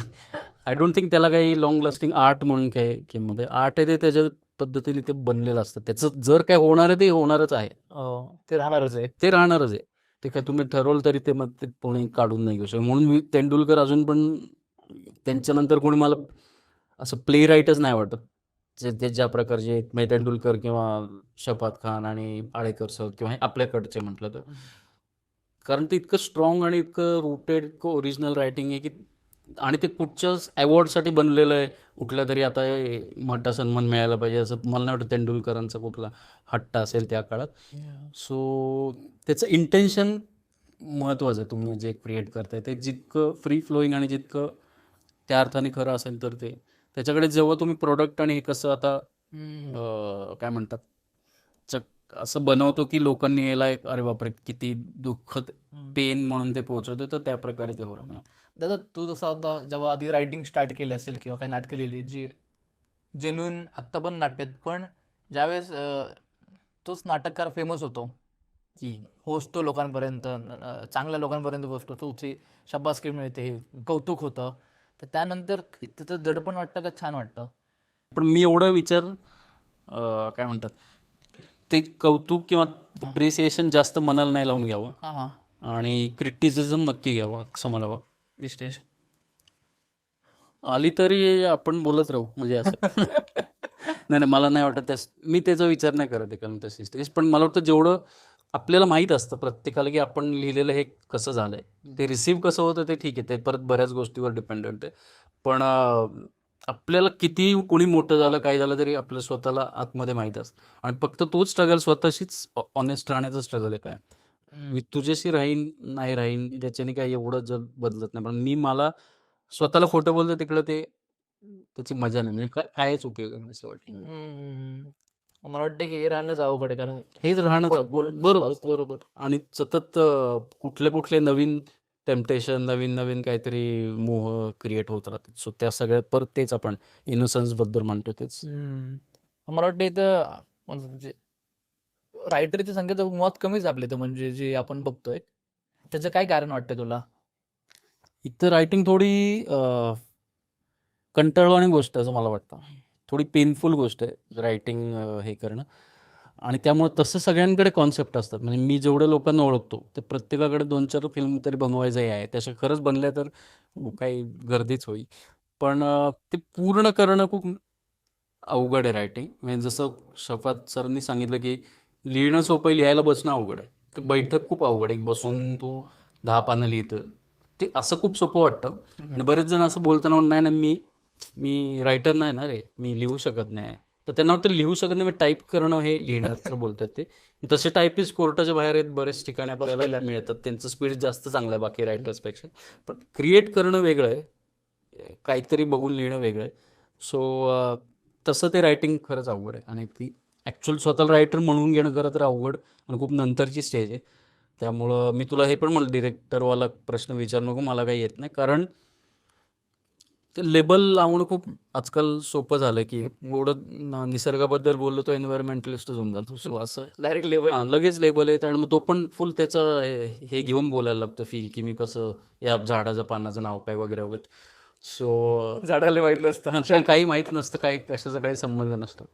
आय डोंट थिंक त्याला काही लॉंग लास्टिंग आर्ट म्हणून काही किंमत आहे. आर्ट आहे ते त्याच्या पद्धतीने ते बनलेलं असतं, त्याचं जर काय होणार आहे ते होणारच आहे, ते राहणारच आहे. ते राहणारच आहे. ते काय तुम्ही ठरवलं तरी ते मग ते कोणी काढून नाही घेऊ शकत. म्हणून मी तेंडुलकर अजून पण त्यांच्यानंतर कोणी मला असं प्ले राईटच नाही वाटत, ते ज्या प्रकारचे म्हणजे तेंडुलकर किंवा शफात खान आणि आळेकर सर किंवा हे आपल्याकडचे म्हटलं तर, कारण ते इतकं स्ट्रॉंग आणि इतकं रूटेड, इतकं ओरिजिनल रायटिंग आहे की, आणि ते कुठच्याच अवॉर्डसाठी बनलेलं आहे. कुठल्या तरी आता मोठा सन्मान मिळायला पाहिजे असं मला नाही वाटत तेंडुलकरांचा कुठला हट्ट असेल त्या काळात. सो त्याचं इंटेन्शन महत्त्वाचं आहे. तुम्ही जे क्रिएट करताय ते जितकं फ्री फ्लोईंग आणि जितकं त्या अर्थाने खरं असेल तर ते त्याच्याकडे जेव्हा तुम्ही प्रोडक्ट आणि हे कसं आता काय म्हणतात असं बनवतो की लोकांनी याला एक अरे बापरे किती दुःखद पेन म्हणून ते पोहोचवतं, तर त्या प्रकारे ते होतं. दादा तू जसा होता जेव्हा आधी रायटिंग स्टार्ट केली असेल किंवा काही नाटकं लिहिली जी जेन्युइन आत्ता पण नाटक आहेत, पण ज्यावेळेस तोच नाटककार फेमस होतो, पोहोचतो लोकांपर्यंत, चांगल्या लोकांपर्यंत पोहोचतो, तुझी शाबासकी मिळते, कौतुक होतं, तर त्यानंतर तिथं दडपण वाटतं का छान वाटतं? पण मी एवढं काय म्हणतात ते कौतुक किंवा अप्रिसिएशन जास्त मनाला नाही लावून घ्यावं, आणि क्रिटिसिझम नक्की घ्यावं असं मला वाटतं. विश्लेष आली तरी आपण बोलत राहू म्हणजे असं नाही नाही, मला नाही वाटत मी त्याचा विचार नाही करत कारण तशी स्टेज, पण मला वाटतं जेवढं आपल्याला माहीत असतं प्रत्येकाला की आपण लिहिलेलं हे कसं झालंय, ते रिसीव्ह कसं होतं ते ठीक आहे, ते परत बऱ्याच गोष्टीवर डिपेंडंट आहे. पण आपल्याला किती कोणी मोठं झालं काय झालं तरी आपल्या स्वतःला आतमध्ये माहीत असतं, आणि फक्त तोच स्ट्रगल स्वतःशीच ऑनेस्ट राहण्याचा स्ट्रगल आहे. काय मी तुझ्याशी राहीन नाही राहीन त्याच्याने काही एवढं जग बदलत नाही, पण मला स्वतःला खोटं बोलतं तिकडं ते त्याची मजा नाही, म्हणजे कायच उपयोग आहे असं वाटतं. मला वाटतं की हे राहणंच अवघड आहे, कारण हेच राहणं बरोबर बरोबर, आणि सतत कुठले कुठले नवीन टेम्पटेशन, नवीन नवीन काहीतरी मोह क्रिएट होत राहते. सो त्या सगळ्यात परत तेच आपण इनोसन्सबद्दल म्हणतो तेच. मला वाटतं इथं म्हणजे रायटरची संख्या तर मुळात कमीच आपल्या इथं, म्हणजे जे आपण बघतोय त्याचं काय कारण वाटतं तुला? इथं रायटिंग थोडी कंटाळवाणी गोष्ट आहे असं मला वाटतं. थोडी पेनफुल गोष्ट आहे रायटिंग हे करणं. आणि त्यामुळे तसं सगळ्यांकडे कॉन्सेप्ट असतात. म्हणजे मी जेवढ्या लोकांना ओळखतो ते प्रत्येकाकडे 2-4 फिल्म तरी बनवायचं हे आहे. त्याच्या खरंच बनल्या तर काही गर्दीच होईल. पण ते पूर्ण करणं खूप अवघड आहे रायटिंग. म्हणजे जसं शफात सरांनी सांगितलं की लिहिणं सोपं आहे, लिहायला बसणं अवघड आहे. तर बैठक खूप अवघड आहे. बसून तू 10 पानं लिहितं ते असं खूप सोपं वाटतं. आणि बरेच जण असं बोलताना म्हणून नाही ना मी मी रायटर नाही ना रे, मी लिहू शकत नाही. तर त्यांना वाटतं लिहू शकत नाही, टाईप करणं हे लिहिण्याचं बोलतात ते. तसे टायपिस्ट कोर्टाच्या बाहेर आहेत, बरेच ठिकाणी आपल्याला मिळतात. त्यांचं स्पीड जास्त चांगलं आहे बाकी रायटर्सपेक्षा. पण क्रिएट करणं वेगळं आहे, काहीतरी बघून लिहिणं वेगळं आहे. सो तसं ते रायटिंग खरंच अवघड आहे. आणि ती ॲक्च्युअल स्वतःला रायटर म्हणून घेणं खरं तर अवघड आणि खूप नंतरची स्टेज आहे. त्यामुळं मी तुला हे पण म्हणलं डिरेक्टरवाला प्रश्न विचारू नको, मला काही येत नाही. कारण ते लेबल लावणं खूप आजकाल सोपं झालं की एवढं निसर्गाबद्दल बोललो तो एन्व्हायरमेंटलिस्ट होऊन जातो. सो असं डायरेक्ट लेवल लगेच लेबल आहे. आणि मग तो पण फुल त्याचं हे घेऊन बोलायला लागतं फील की मी कसं या झाडाच्या पानाचं नाव काय वगैरे वगैरे. सो झाडाला माहितलं असतं. काही माहीत नसतं, काही कशाचा काही संबंध नसतो.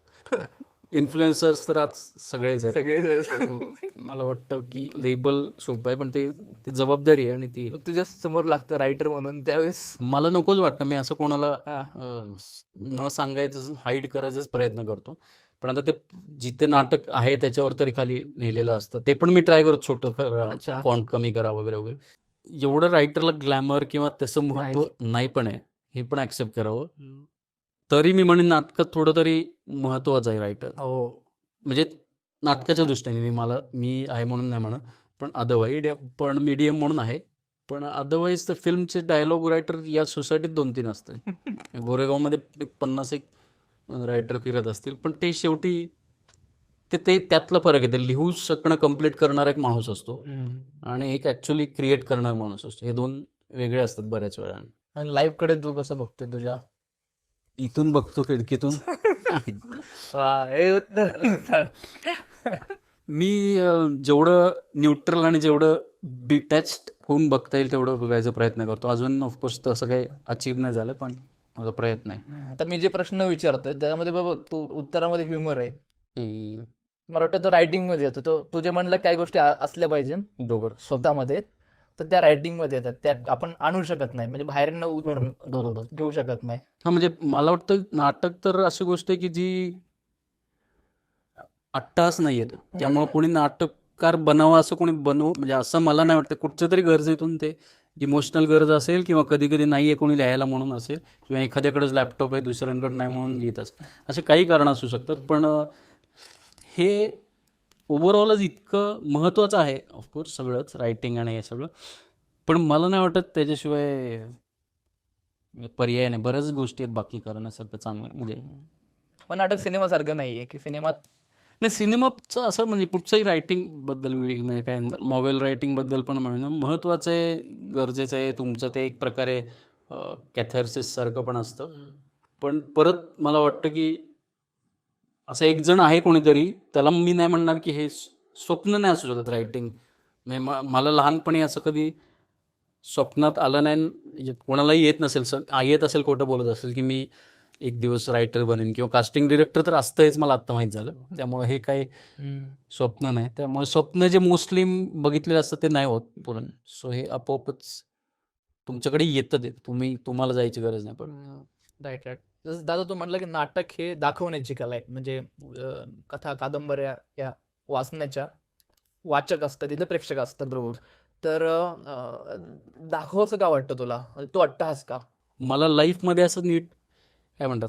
इन्फ्लुएन्सर्स तर आज सगळेच आहेत. सगळे मला वाटतं की लेबल सोपं आहे पण ते ते जबाबदारी आहे. आणि ती तुझ्या समोर लागतं रायटर म्हणून त्यावेळेस. मला नकोच वाटतं. मी असं कोणाला हा. न सांगायचं हाईड करायचाच प्रयत्न करतो. पण आता ते जिथे नाटक आहे त्याच्यावर तरी खाली लिहिलेलं असतं. ते पण मी ट्राय करतो छोटं अच्छा. फॉन्ट कमी करा वगैरे वगैरे. एवढं रायटरला ग्लॅमर किंवा त्याचं महत्त्व नाही पण आहे, हे पण ऍक्सेप्ट करावं. तरी मी म्हणेन नाटकात थोडं तरी महत्त्वाचं आहे रायटर. हो. म्हणजे नाटकाच्या दृष्टीने मी आहे म्हणून नाही म्हणत, पण अदरवाईज पण मीडियम म्हणून आहे. पण अदरवाईज तर फिल्मचे डायलॉग रायटर या सोसायटीत 2-3 असतात. गोरेगावमध्ये 50-1 रायटर फिरत असतील. पण ते शेवटी ते ते त्यातला फरक आहे. ते लिहू शकणं कम्प्लीट करणारा एक माणूस असतो आणि एक ॲक्च्युअली क्रिएट करणारा माणूस असतो. हे 2 वेगळे असतात बऱ्याच वेळा. आणि लाईव्ह कडे तू कसं बघतोय तुझ्या? इथून बघतो खिडकीतून. मी जेवढं न्यूट्रल आणि जेवढं डिटॅच्ड होऊन बघता येईल तेवढं बघायचा प्रयत्न करतो. अजून ऑफकोर्स तसं काही अचीव नाही झालं, पण माझा प्रयत्न आहे. आता मी जे प्रश्न विचारतोय त्यामध्ये बाबा तू उत्तरामध्ये ह्युमर आहे. की मला वाटतं तो रायटिंग मध्ये येतो. तो तुझे म्हणलं काही गोष्टी असल्या पाहिजे बरोबर. स्वतःमध्ये, तर त्या रायटिंग मध्ये येतात. त्या आपण आणू शकत नाही, म्हणजे बाहेर बरोबर. घेऊ शकत नाही. हा म्हणजे मला वाटतं नाटक तर अशी गोष्ट आहे की जी अट्टास नाही येत. त्यामुळे कोणी नाटककार बनावं असं कोणी म्हणजे असं मला नाही वाटतं. कुठच्या तरी गरजेतून ते इमोशनल गरज असेल किंवा कधी कधी नाही आहे कोणी लिहायला म्हणून असेल किंवा एखाद्याकडेच लॅपटॉप आहे दुसऱ्यांकडे नाही म्हणून लिहित असतं. असे काही कारण असू शकतात. पण हे ओव्हरऑलच इतकं महत्त्वाचं आहे ऑफकोर्स सगळंच रायटिंग आणि हे सगळं. पण मला नाही वाटत त्याच्याशिवाय पर्याय नाही. बऱ्याच गोष्टी आहेत बाकी करण्यासारखं चांगलं. म्हणजे पण नाटक सिनेमासारखं नाहीये की सिनेमात नाही सिनेमाचं असं म्हणजे कुठचंही रायटिंगबद्दल म्हणजे काय नॉवेल रायटिंगबद्दल पण म्हणणं महत्त्वाचं आहे, गरजेचं आहे. तुमचं ते एक प्रकारे कॅथार्सिससारखं पण असतं. पण परत मला वाटतं की असं एक जण आहे कोणीतरी, त्याला मी नाही म्हणणार की हे स्वप्न नाही असू शकत रायटिंग. म्हणजे मला लहानपणी असं कधी स्वप्नात आलं नाही. म्हणजे कोणालाही येत नसेल येत असेल खोटं बोलत असेल की मी एक दिवस रायटर बनेन किंवा कास्टिंग डिरेक्टर तर असतं हेच मला आत्ता माहीत झालं. त्यामुळे हे काही स्वप्न नाही. त्यामुळे स्वप्न जे मोस्टली बघितलेलं असतं ते नाही होत पूर्ण. सो हे आपोआपच तुमच्याकडे येतं ते. तुम्हाला जायची गरज नाही. पण राईट राईट. जसं दादा तू म्हटलं की नाटक हे दाखवण्याची कला आहे, म्हणजे कथा कादंबऱ्या या वाचण्याच्या वाचक असतात, तिथे प्रेक्षक असतात बरोबर. तर दाखवचं का वाटतं तुला, तो अट्टहास का? मला लाईफमध्ये असं नीट काय म्हणतात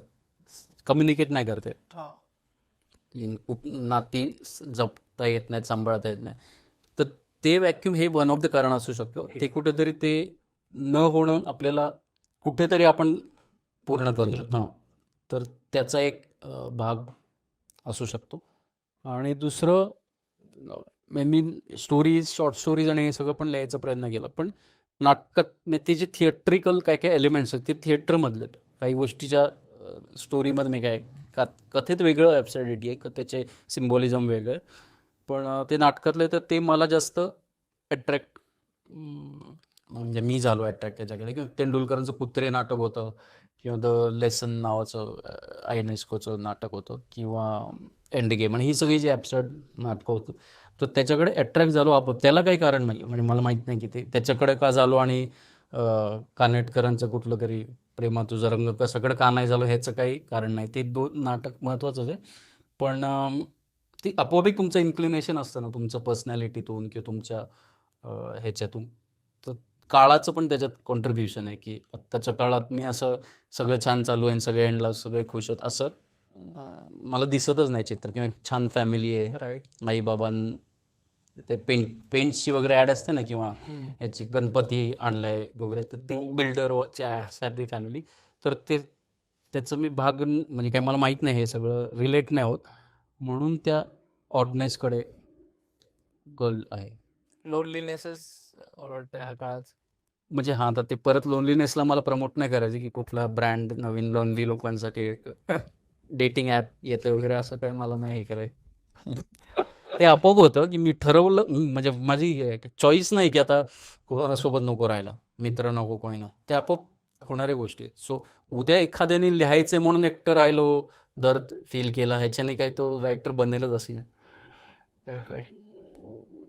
कम्युनिकेट नाही करता येत. खूप नाती जपता येत नाहीत, सांभाळता येत नाही. तर ते व्हॅक्यूम हे वन ऑफ द कारण असू शकतो. ते कुठेतरी ते न होणं आपल्याला कुठेतरी आपण पूर्ण करतो. हां, तर त्याचा एक भाग असू शकतो. आणि दुसरं मी स्टोरीज, शॉर्ट स्टोरीज आणि हे सगळं पण लिहायचा प्रयत्न केला. पण नाटकात ते जे थिएट्रिकल काय काय एलिमेंट्स आहेत ते थिएटरमधले आहेत. काही गोष्टीच्या स्टोरीमध्ये मी काय कथेत वेगळं ॲब्सर्डिटी आहे, कथेचे सिम्बॉलिझम वेगळं आहे. पण ते नाटकातले तर ते मला जास्त अट्रॅक्ट, म्हणजे मी झालो अट्रॅक्ट त्याच्याकडे. किंवा तेंडुलकरांचं पुत्रे नाटक होतं, किंवा द लेसन नावाचं आयनेस्कोचं नाटक होतं, किंवा एंड गेम, आणि ही सगळी जी ॲब्सर्ड नाटकं होतं, तर त्याच्याकडे अट्रॅक्ट झालो आपण. त्याला काही कारण नाही, म्हणजे मला माहीत नाही की ते त्याच्याकडे का झालो. आणि कानेटकरांचं कुठलं तरी प्रेमा तुझा रंग कसाकडे का नाही झालं ह्याचं काही कारण नाही. ते दोन नाटक महत्त्वाचंच आहे. पण ती आपोआप एक तुमचं इन्क्लिनेशन असतं ना, तुमचं पर्सनॅलिटीतून किंवा तुमच्या ह्याच्यातून. तर काळाचं पण त्याच्यात कॉन्ट्रीब्युशन आहे, की आत्ताच्या काळात मी असं सगळं छान चालू आहे, सगळे एंडला सगळे खुश आहेत असं मला दिसतच नाही चित्र. किंवा एक छान फॅमिली आहे, राईट. आई बाबां ते पेंट्सची वगैरे ॲड असते ना, किंवा ह्याची गणपती आणलाय वगैरे, तर ते बिल्डर फॅमिली. तर ते त्याचं मी भाग म्हणजे काय मला माहीत नाही, हे सगळं रिलेट नाही होत, म्हणून त्या ऑडनेसकडे गर्ल आहे. लोनलीनेसच वाटतं ह्या काळात. म्हणजे हां, तर ते परत लोनलीनेसला मला प्रमोट नाही करायचं, की कुठला ब्रँड नवीन लोनली लोकांसाठी डेटिंग ॲप येतं वगैरे, असं काही मला नाही हे करायचं. ते आपोआप होतं, की मी ठरवलं, म्हणजे माझी चॉईस नाही, की आता कोणासोबत नको राहायला, मित्र नको, कोणी नको. ते आपोआप होणाऱ्या गोष्टी आहेत. सो उद्या एखाद्याने लिहायचं म्हणून एकटं राहिलो, दर्द फील केला, ह्याच्याने काही तो रायटर बनेलच असे.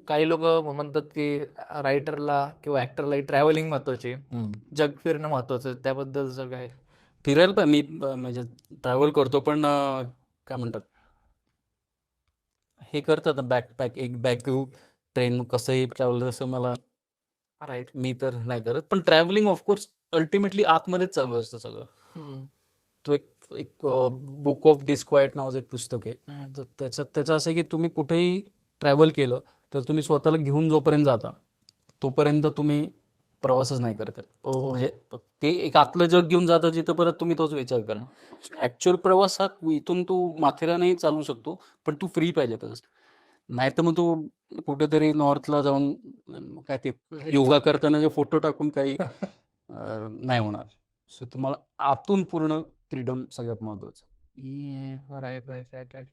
काही लोक म्हणतात की रायटरला किंवा ऍक्टरला ट्रॅव्हलिंग महत्वाची, जग फिरणं महत्वाचं. त्याबद्दल काय? फिरायला पण मी म्हणजे ट्रॅव्हल करतो, पण काय म्हणतात, हे करतात बॅकपॅक, एक बॅग ट्रेन कसंही ट्रॅव्हल, तसं मला राईट. मी तर नाही करत. पण ट्रॅव्हलिंग ऑफकोर्स अल्टिमेटली आतमध्येच चालू असतं सगळं. तो एक एक बुक ऑफ डिस्क्वाइट नावाचं एक पुस्तक आहे. तर त्याचं असं आहे, की तुम्ही कुठेही ट्रॅव्हल केलं तर तुम्ही स्वतःला घेऊन जोपर्यंत जाता तोपर्यंत तुम्ही प्रवासच नाही करत. म्हणजे ते एक आतलं जग घेऊन जातं, जिथं परत तुम्ही तोच विचार करा. ऍक्च्युअल प्रवास हा इथून तू माथेरानही चालू शकतो, पण तू फ्री पाहिजे तरच. नाही तर मग तू कुठेतरी नॉर्थला जाऊन काय ते योगा करताना जे फोटो टाकून काही नाही होणार. सो तुम्हाला आतून पूर्ण फ्रीडम सगळ्यात महत्वाचं. Right right right right.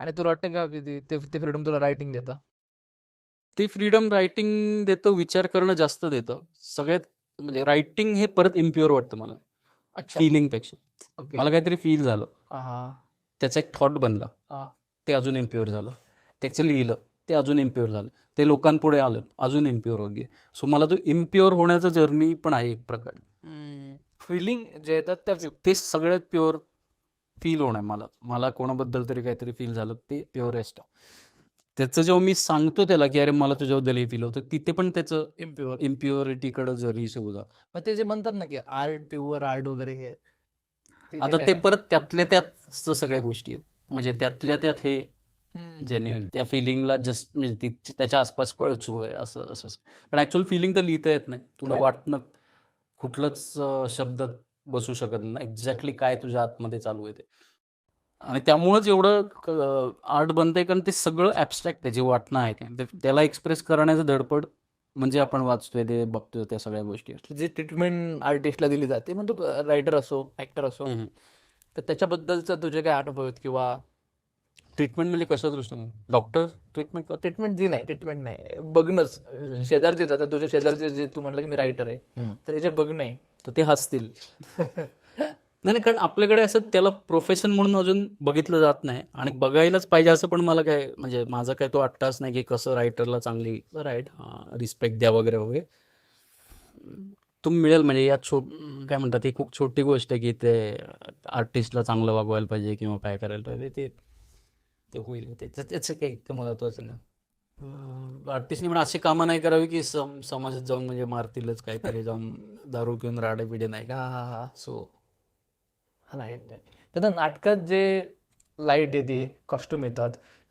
आणि तुला वाटतं का की ते फ्रीडम तुला रायटिंग देतं? ते फ्रीडम रायटिंग देतं, विचार करणं जास्त देतं सगळ्यात. म्हणजे रायटिंग हे परत इम्प्युअर वाटतं मला, अच्छा. फिलिंगपेक्षा. ओके. मला काहीतरी फील झालं, हा. त्याचा एक थॉट बनला, हा. ते अजून इम्प्युअर झालं. त्याचं लिहिलं, ते अजून इम्प्युअर झालं. ते लोकांपुढे आलं, अजून इम्प्युअर होत गेलं. सो मला तो इम्प्युअर होण्याचा जर्नी पण आहे एक प्रकार. फिलिंग जे येतात त्या ते सगळ्यात प्युअर फील होणं आहे मला कोणाबद्दल तरी काहीतरी फील झालं, ते प्युअरेस्ट. त्याचं जेव्हा मी सांगतो त्याला, की अरे मला तुझ्याबद्दल हे फील होतं, तिथे पण त्याचं इम्प्युअर. इम्प्युरिटीकडे जरी सुद्धा. मग ते जे म्हणतात ना की आर्ट, प्युअर आर्ट वगैरे हे आता ते परत त्यातल्या त्यात सगळ्या गोष्टी आहेत. म्हणजे त्यातल्या त्यात हे जेन्युइन त्या फिलिंगला जस्ट म्हणजे त्याच्या आसपास पळचू आहे, असं असं. पण ऍक्च्युअल फिलिंग तर लिहिता येत नाही. तुला वाटणं कुठलंच शब्द बसू शकत नाही एक्झॅक्टली काय तुझ्या आतमध्ये चालू आहे ते. आणि त्यामुळंच एवढं आर्ट बनतंय, कारण ते सगळं ॲब्स्ट्रॅक्ट आहे. जे वाटणं आहे त्याला एक्सप्रेस करण्याचं धडपड, म्हणजे आपण वाचतोय ते बघतोय त्या सगळ्या गोष्टी. जी ट्रीटमेंट आर्टिस्टला दिली जाते, म्हणतो रायटर असो ऍक्टर असो, तर त्याच्याबद्दलचं तुझे काय अनुभव आहेत? किंवा ट्रीटमेंट म्हणजे कशा दृष्टीने, डॉक्टर ट्रीटमेंट? ट्रीटमेंट नाही, बघणंच. शेजारचे जातात तुझ्या शेजारचे, जे तू म्हणलं की मी रायटर आहे, तर याचे बघणं आहे. तर ते हसतील. नाही नाही, कारण आपल्याकडे असं त्याला प्रोफेशन म्हणून अजून बघितलं जात नाही, आणि बघायलाच पाहिजे असं पण मला काय, म्हणजे माझा काय तो अट्टास नाही की कसं रायटरला चांगली राईट. रिस्पेक्ट द्या वगैरे वगैरे. तुम्ही मिळेल म्हणजे या काय म्हणतात, ही खूप छोटी गोष्ट आहे की ते आर्टिस्टला चांगलं वागवायला पाहिजे किंवा काय करायला पाहिजे, ते होईल. त्याचं काही इतकं महत्त्वाचं नाही. आर्टिस्टनी पण अशी कामं नाही करावी की समाजात जाऊन म्हणजे मारतीलच काहीतरी, जाऊन दारू पिऊन राडे पिढे नाही का. हा. So right. त्यात नाटकात जे लाईट येते, कॉस्ट्युम येतात,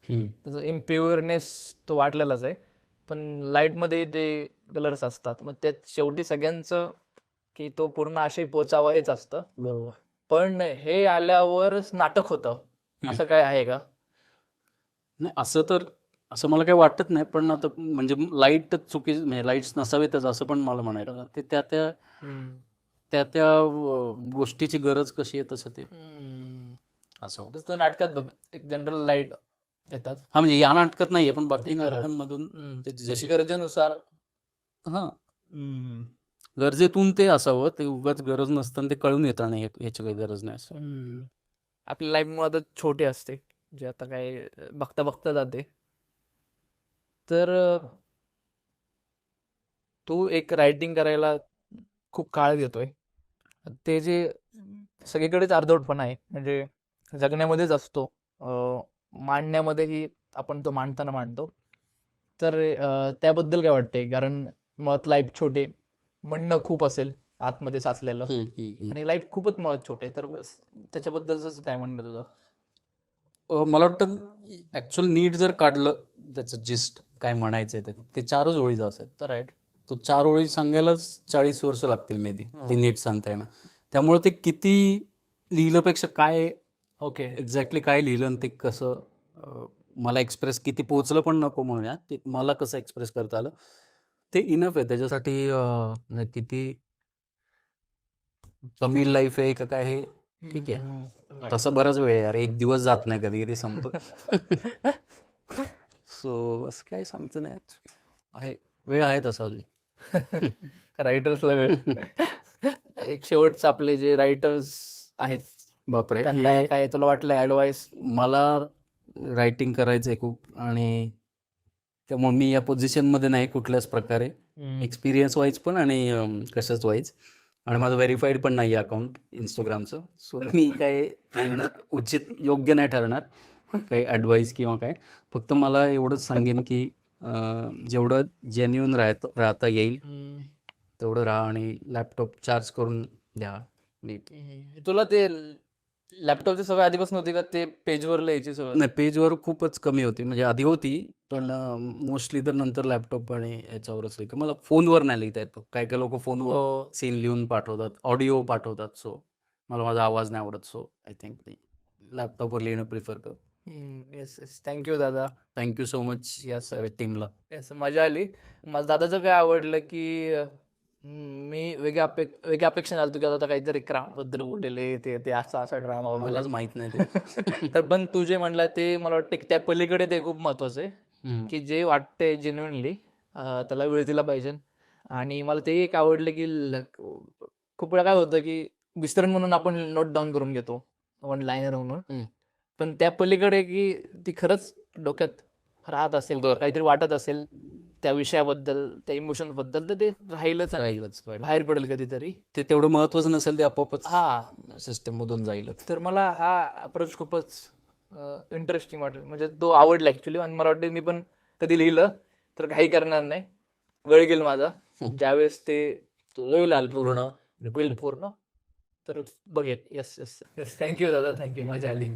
त्याचं इम्प्युअरनेस तो वाटलेलाच आहे. पण लाईटमध्ये जे कलर्स असतात, मग त्यात शेवटी सगळ्यांचं की तो पूर्ण आशय पोचावा हेच असतं. बरोबर. पण हे आल्यावरच नाटक होतं, असं काय आहे का? नाही, असं तर असं मला काही वाटत नाही, पण आता म्हणजे लाईटच म्हणजे लाईट्स नसावेतच असं पण मला म्हणायला ते त्या त्या त्या त्या गोष्टीची गरज कशी आहे तसं ते असं होतं. तसं नाटकात बघ एक जनरल लाईट येतात हा म्हणजे या नाटकात नाहीये, पण बाकी नाटकांमधून ते जशी गरजेनुसार. हा गरजेतून ते असावं, ते उगाच गरज नसताना ते कळून येतं नाही याची काही गरज नाही असं. आपल्या लाईफ मध्ये आता छोटे असते जे आता काय बघता बघता जाते. तर तू एक रायटिंग करायला खूप काळ देतोय. ते जे सगळीकडेच अर्धवटपणा आहे म्हणजे जगण्यामध्येच असतो, मांडण्यामध्येही आपण तो मांडताना मांडतो. तर त्याबद्दल काय वाटतंय, कारण मुळात लाईफ छोटे म्हणणं खूप असेल आतमध्ये साचलेलं आणि लाईफ खूपच मुळात छोटे, तर त्याच्याबद्दलच काय म्हणणं तुझं? मला वाटतं ऍक्च्युअल नीट जर काढलं त्याचं जिस्ट काय म्हणायचंय ते 4च ओळीचं असेल तर राईट. तो 4 ओळी सांगायलाच 40 वर्ष लागतील मेबी ते नीट सांगता येणं. त्यामुळे ते किती लिहिल्यापेक्षा काय ओके. एक्झॅक्टली काय लिहिलं आणि ते कसं मला एक्सप्रेस किती पोहोचलं पण नको म्हणूया, ते मला कसं एक्सप्रेस करता आलं ते इनफ आहे. त्याच्यासाठी किती कमी लाईफ आहे का काय हे ठीक आहे. तसं बराच वेळ आहे यार, एक दिवस जात नाही कधी कधी संपत. सो असं काय सांगतो नाही आहे, वेळ आहे तसा अजून. रायटर्सला वेळ. एक शेवटचं आपले जे रायटर्स आहेत बापरे, त्यांना काय तुला वाटलं ऍडवाइस? मला रायटिंग करायचंय खूप आणि त्यामुळे मी या पोझिशनमध्ये नाही कुठल्याच प्रकारे, एक्सपिरियन्स वाईज पण आणि कशाच वाईज. आणि माझं व्हेरीफाईड पण नाही अकाउंट इंस्टाग्रामचं. सो मी काय उचित योग्य नाही ठरणार काही ॲडवाईस किंवा काय. फक्त मला एवढंच सांगेन की जेवढं जेन्युइन राहता येईल तेवढं राहा आणि लॅपटॉप चार्ज करून द्या नीट. तुला ते लॅपटॉपची सवय आधीपासून होती का, ते पेजवर लिहायची सवय? नाही, पेजवर खूपच कमी होती, म्हणजे आधी होती पण मोस्टली तर नंतर लॅपटॉप आणि याच्यावरच लिहितो. मला फोनवर नाही लिहिता येतो. काय काय लोक फोनवर सीन लिहून पाठवतात, ऑडिओ पाठवतात. सो मला माझा आवाज नाही आवडत. सो आय थिंक लॅपटॉपवर लिहिणं प्रिफर करतो. येस येस, थँक्यू दादा. थँक्यू सो मच या सगळ्या टीमला. येस, मजा आली. माझं दादाचं काय आवडलं की मी वेगळ्या अपेक्षा झालं की आता काहीतरी क्राऊनबद्दल बोललेले ते असा ड्रामा मलाच माहित नाही ते. तर पण तू जे म्हणला ते मला वाटतं की त्या पलीकडे ते खूप महत्वाचं आहे की जे वाटतंय जेन्युइनली त्याला वेळ दिला पाहिजे. आणि मला ते एक आवडलं की खूप वेळा काय होतं की विस्तरण म्हणून आपण नोट डाऊन करून घेतो वन लाईनर म्हणून, पण त्या पलीकडे की ती खरंच डोक्यात राहत असेल, काहीतरी वाटत असेल त्या विषयाबद्दल, त्या इमोशन बद्दल, तर ते राहीलच बाहेर पडेल कधीतरी. ते तेवढं महत्वाचं नसेल ते आपोआपच हा सिस्टम मधून जाईल. तर मला हा अप्रोच खूपच इंटरेस्टिंग वाटलं, म्हणजे तो आवडला ऍक्च्युली. आणि मला वाटतं मी पण कधी लिहिलं तर काही करणार नाही, वेळ गेल माझा. ज्यावेळेस ते होईल पूर्ण तर बघेल. येस येस येस, थँक्यू दादा, थँक्यू, मजा आली.